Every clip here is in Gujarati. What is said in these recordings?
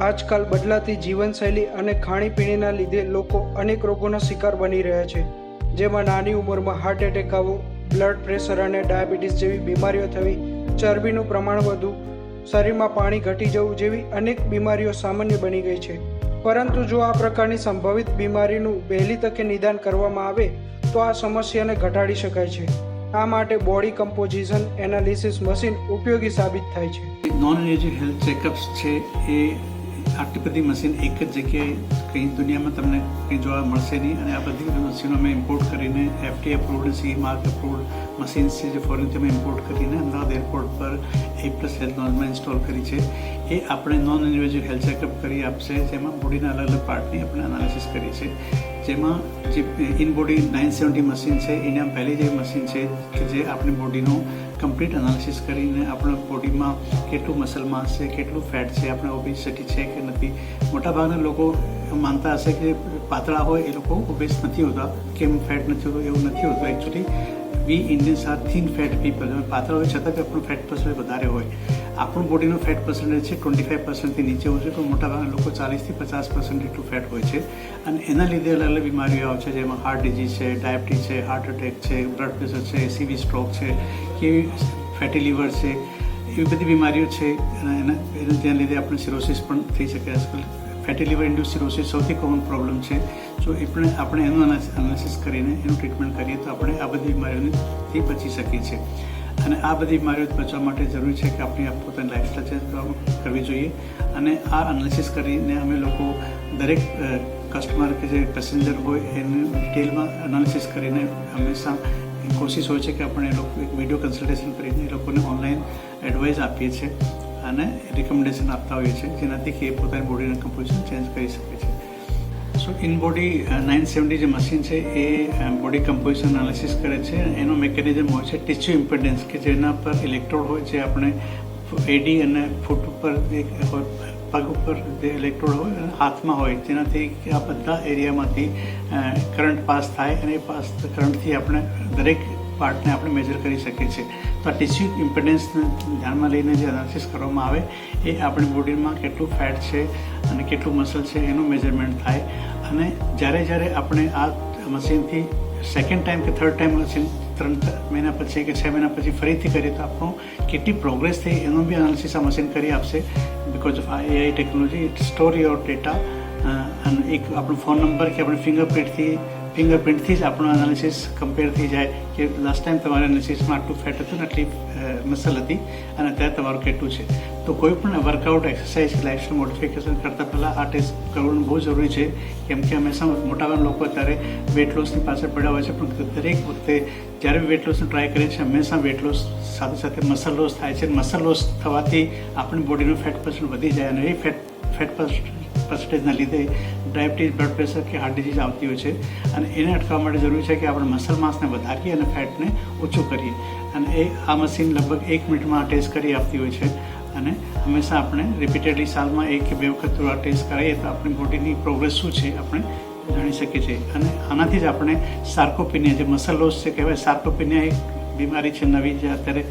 આજકાલ બદલાતી જીવનશૈલી અને ખાણીપીણીના લીધે લોકો અનેક રોગોના શિકાર બની રહ્યા છે, જેમાં નાની ઉંમરમાં હાર્ટ એટેક આવવો, બ્લડ પ્રેશર અને ડાયાબિટીસ જેવી બીમારીઓ થવી, ચરબીનું પ્રમાણ વધવું, શરીરમાં પાણી ઘટી જવું જેવી અનેક બીમારીઓ સામાન્ય બની ગઈ છે. પરંતુ જો આ પ્રકારની સંભવિત બીમારીનું વહેલી તકે નિદાન કરવામાં આવે તો આ સમસ્યાને ઘટાડી શકાય છે. આ માટે બોડી કમ્પોઝિશન એનાલિસિસ મશીન ઉપયોગી સાબિત થાય છે. નોન ઇન્વેઝિવ હેલ્થ ચેકઅપ્સ છે એ આટલી બધી મશીન એક જ જગ્યાએ કંઈ દુનિયામાં તમને કંઈ જોવા મળશે નહીં, અને આ બધી મશીનો અમે ઇમ્પોર્ટ કરીને FDA approved, CE mark approved machines છે જે ફોરેનથી અમે ઇમ્પોર્ટ કરીને અમદાવાદ એરપોર્ટ પર A+ હેલ્થ નોનમાં ઇન્સ્ટોલ કરી છે. એ આપણે નોન ઇન્વેઝિવ હેલ્થ ચેકઅપ કરી આપશે, જેમાં બોડીના અલગ અલગ પાર્ટની આપણે એનાલિસિસ કરી છે. જેમાં જે ઇન બોડી 970 મશીન છે, એના પહેલી જે મશીન છે કે જે આપણી બોડીનું કમ્પ્લીટ એનાલિસિસ કરીને આપણા બોડીમાં કેટલું મસલ માસ છે, કેટલું ફેટ છે, આપણે ઓબેસિટી છે કે નથી. મોટાભાગના લોકો માનતા હશે કે પાતળા હોય એ લોકો ઓબેસ નથી હોતા, કેમ ફેટ નથી હોતું, એવું નથી હોતું. Actually we Indians are thin fat people. પાતળા હોય છતાં કે આપણું ફેટ પર્સન્ટેજ વધારે હોય. આપણું બોડીનો ફેટ પર્સન્ટેજ છે 25%થી નીચે હોય છે, પણ મોટાભાગના લોકો 40થી 50% એટલું ફેટ હોય છે. અને એના લીધે અલગ અલગ બીમારીઓ આવે છે, જેમાં હાર્ટ ડિઝીઝ છે, ડાયાબિટીસ છે, હાર્ટ એટેક છે, બ્લડ પ્રેશર છે, CV સ્ટ્રોક છે, કે ફેટી લીવર છે, એવી બધી બીમારીઓ છે. અને ત્યાં લીધે આપણે સિરોસિસ પણ થઈ શકે. આજકાલ ફેટી લીવર ઇન્ડ્યુસ સિરોસિસ સૌથી કોમન પ્રોબ્લેમ છે. જો આપણે એનું એનાલિસિસ કરીને એનું ટ્રીટમેન્ટ કરીએ તો આપણે આ બધી બીમારીઓથી બચી શકીએ છીએ. અને આ બધી બીમારીઓથી બચવા માટે જરૂરી છે કે આપણે પોતાની લાઈફસ્ટાઈલ ચેન્જ કરવી જોઈએ. અને આ એનાલિસિસ કરીને અમે લોકો દરેક કસ્ટમર કે જે પેસેન્જર હોય એનું ડિટેલમાં એનાલિસિસ કરીને હંમેશા કોશિશ હોય છે કે આપણે એ લોકો એક વિડીયો કન્સલ્ટેશન કરીને એ લોકોને ઓનલાઈન એડવાઇસ આપીએ છીએ અને રિકમેન્ડેશન આપતા હોઈએ છીએ, જેનાથી કે એ પોતાની બોડીના કમ્પોઝિશન ચેન્જ કરી શકે છે. સો ઇન બોડી 970 જે મશીન છે એ બોડી કમ્પોઝિશન એનાલિસિસ કરે છે. એનો મિકેનિઝમ હોય છે ટિશ્યુ ઇમ્પેડન્સ, કે જેના પર ઇલેક્ટ્રોડ હોય, જે આપણે એડી અને ફૂટ ઉપર પગ ઉપર જે ઇલેક્ટ્રોડ હોય અને હાથમાં હોય, જેનાથી આ બધા એરિયામાંથી કરંટ પાસ થાય અને એ કરંટથી આપણે દરેક પાર્ટને આપણે મેજર કરી શકીએ છીએ. તો આ ટિશ્યુ ઇમ્પેડન્સને ધ્યાનમાં લઈને જે એનાલિસિસ કરવામાં આવે એ આપણી બોડીમાં કેટલું ફેટ છે અને કેટલું મસલ છે એનું મેજરમેન્ટ થાય. અને જ્યારે આપણે આ મશીનથી સેકન્ડ ટાઈમ કે થર્ડ ટાઈમ મશીન 3 મહિના પછી કે 6 મહિના પછી ફરીથી કરીએ તો આપણું કેટલી પ્રોગ્રેસ થઈ એનું બી એનાલિસિસ આ મશીન કરી આપશે. Because of AI technology it store your data. અને એક આપણો ફોન નંબર કે આપણે ફિંગરપ્રિન્ટથી જ આપણું એનાલિસિસ કમ્પેર થઈ જાય કે લાસ્ટ ટાઈમ તમારા એનાલિસિસમાં આટલું ફેટ હતું ને આટલી મસલ હતી અને અત્યારે તમારું કેટલું છે. તો કોઈ પણ વર્કઆઉટ, એક્સરસાઇઝ, લાઇફસ્ટાઇલ મોડિફિકેશન કરતાં પહેલાં આ ટેસ્ટ કરવાનું બહુ જરૂરી છે. કેમ કે હંમેશા મોટાભાગના લોકો અત્યારે વેટ લોસની પાછળ પડ્યા હોય છે, પણ દરેક વખતે જ્યારે વેટ લોસને ટ્રાય કરીએ છીએ હંમેશા વેટ લોસ સાથે સાથે મસલ લોસ થાય છે. મસલ લોસ થવાથી આપણી બોડીનું ફેટ પર્સન્ટ વધી જાય અને એ ફેટ પર્સન્ટેજના લીધે ડાયાબિટીસ, બ્લડ પ્રેશર કે હાર્ટ ડિઝીઝ આવતી હોય છે. અને એને અટકાવવા માટે જરૂરી છે કે આપણે મસલ માસને વધારીએ અને ફેટને ઓછું કરીએ. અને આ મશીન લગભગ 1 મિનિટમાં ટેસ્ટ કરી આપતી હોય છે. અને હંમેશા આપણે રિપીટેડલી સાલમાં 1 કે 2 વખત આ ટેસ્ટ કરાવીએ તો આપણી બોડીની પ્રોગ્રેસ શું છે આપણે જાણી શકીએ છીએ. અને આનાથી જ આપણે સાર્કોપિનિયા, જે મસલ લોસ છે કહેવાય, સાર્કોપિનિયા એક બીમારી છે નવી જે અત્યારે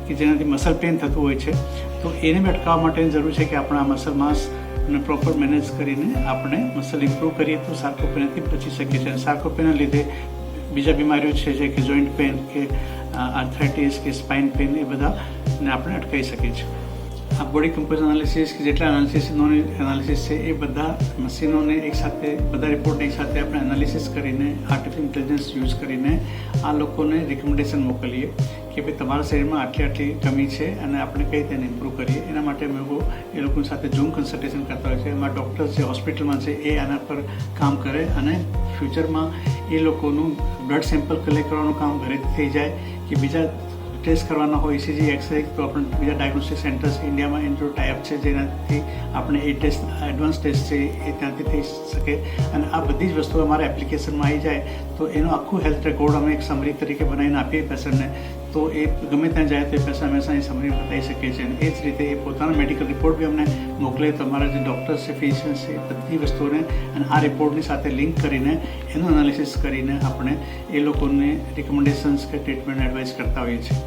કે જેનાથી મસલ પેઇન થતું હોય છે. તો એને બી અટકાવવા માટેની જરૂર છે કે આપણે આ મસલ માસ અને પ્રોપર મેનેજ કરીને આપણે મસલ ઇમ્પ્રૂવ કરીએ તો સાર્કોપિનિયાથી બચી શકીએ છીએ. અને સાર્કોપિનિયાના લીધે બીજા બીમારીઓ છે જે કે જોઈન્ટ પેઇન કે આર્થરાઇટિસ કે સ્પાઇન પેઇન, એ બધાને આપણે અટકાવી શકીએ છીએ. આ બોડી કમ્પોઝિશન એનાલિસિસ કે જેટલા એનાલિસિસ નોન એનાલિસિસ છે એ બધા મશીનોને એકસાથે, બધા રિપોર્ટને એકસાથે આપણે એનાલિસિસ કરીને આર્ટિફિશિયલ ઇન્ટેલિજન્સ યુઝ કરીને આ લોકોને રિકમેન્ડેશન મોકલીએ કે ભાઈ તમારા શરીરમાં આટલી કમી છે અને આપણે કઈ રીતે ઇમ્પ્રૂવ કરીએ. એના માટે અમે એ લોકો સાથે ઝૂમ કન્સલ્ટેશન કરતા હોય છે. એમાં ડૉક્ટર્સ જે હોસ્પિટલમાં છે એ આના પર કામ કરે અને ફ્યુચરમાં એ લોકોનું બ્લડ સેમ્પલ કલેક્ટ કરવાનું કામ ઘરેથી થઈ જાય કે બીજા ટેસ્ટ કરવાના હોય, ECG, એક્સરે, તો આપણે બીજા ડાયગ્નોસ્ટિક સેન્ટર્સ ઇન્ડિયામાં એનો ટાઈપ છે જેનાથી આપણે એ ટેસ્ટ, એડવાન્સ ટેસ્ટ છે એ ત્યાંથી થઈ શકે. અને આ બધી જ વસ્તુઓ અમારા એપ્લિકેશનમાં આવી જાય તો એનું આખું હેલ્થ રેકોર્ડ અમે એક સમરી તરીકે બનાવીને આપીએ પેશન્ટને. તો એ ગમે ત્યાં જાય તો એ પેશન્ટ હંમેશા એ સમરી બતાવી શકીએ છીએ. અને એ જ રીતે એ પોતાનો મેડિકલ રિપોર્ટ બી અમને મોકલે તો અમારા જે ડૉક્ટર્સ છે, ફિઝિશિયન્સ છે, એ બધી વસ્તુઓને અને આ રિપોર્ટની સાથે લિંક કરીને એનું એનાલિસિસ કરીને આપણે એ લોકોને રિકમેન્ડેશન્સ કે ટ્રીટમેન્ટ એડવાઇસ કરતા હોઈએ છીએ.